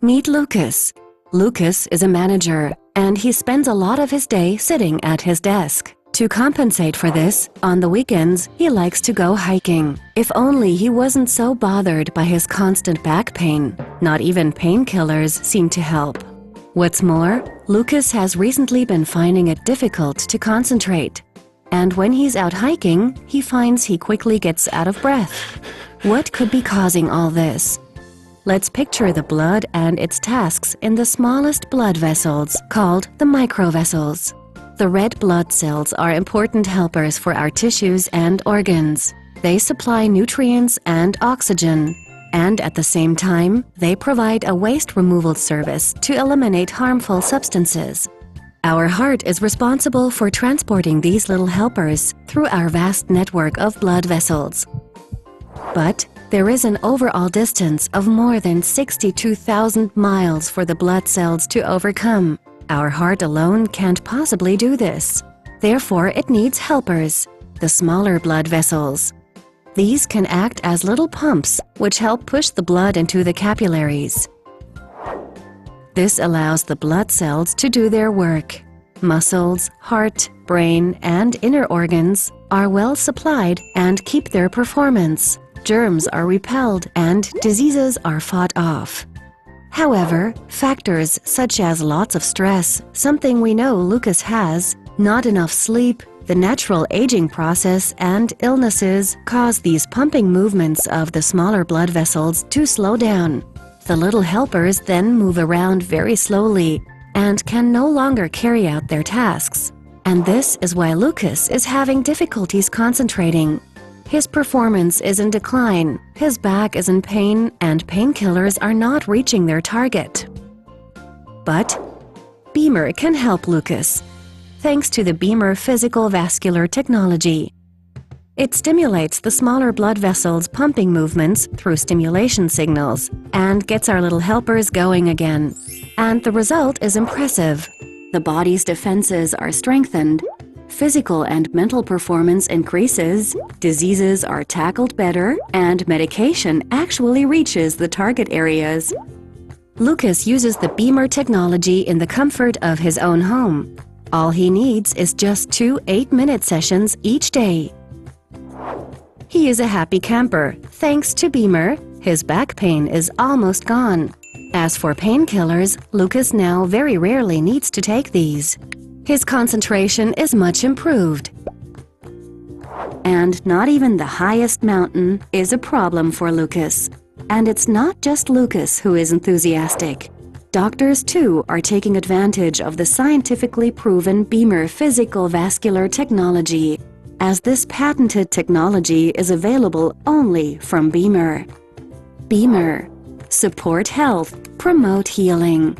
Meet Lucas. Lucas is a manager, and he spends a lot of his day sitting at his desk. To compensate for this, on the weekends, he likes to go hiking. If only he wasn't so bothered by his constant back pain. Not even painkillers seem to help. What's more, Lucas has recently been finding it difficult to concentrate. And when he's out hiking, he finds he quickly gets out of breath. What could be causing all this? Let's picture the blood and its tasks in the smallest blood vessels, called the microvessels. The red blood cells are important helpers for our tissues and organs. They supply nutrients and oxygen. And at the same time, they provide a waste removal service to eliminate harmful substances. Our heart is responsible for transporting these little helpers through our vast network of blood vessels. But there is an overall distance of more than 62,000 miles for the blood cells to overcome. Our heart alone can't possibly do this. Therefore, it needs helpers, the smaller blood vessels. These can act as little pumps, which help push the blood into the capillaries. This allows the blood cells to do their work. Muscles, heart, brain, and inner organs are well supplied and keep their performance. Germs are repelled and diseases are fought off. However, factors such as lots of stress, something we know Lucas has, not enough sleep, the natural aging process, and illnesses cause these pumping movements of the smaller blood vessels to slow down. The little helpers then move around very slowly and can no longer carry out their tasks. And this is why Lucas is having difficulties concentrating. His performance is in decline, his back is in pain, and painkillers are not reaching their target. But Bemer can help Lucas, thanks to the Bemer physical vascular technology. It stimulates the smaller blood vessels' pumping movements through stimulation signals and gets our little helpers going again. And the result is impressive. The body's defenses are strengthened, physical and mental performance increases, diseases are tackled better, and medication actually reaches the target areas. Lucas uses the Bemer technology in the comfort of his own home. All he needs is just 2 8-minute sessions each day. He is a happy camper. Thanks to Bemer, his back pain is almost gone. As for painkillers, Lucas now very rarely needs to take these. His concentration is much improved. And not even the highest mountain is a problem for Lucas. And it's not just Lucas who is enthusiastic. Doctors too are taking advantage of the scientifically proven Bemer physical vascular technology, as this patented technology is available only from Bemer. Bemer. Support health, promote healing.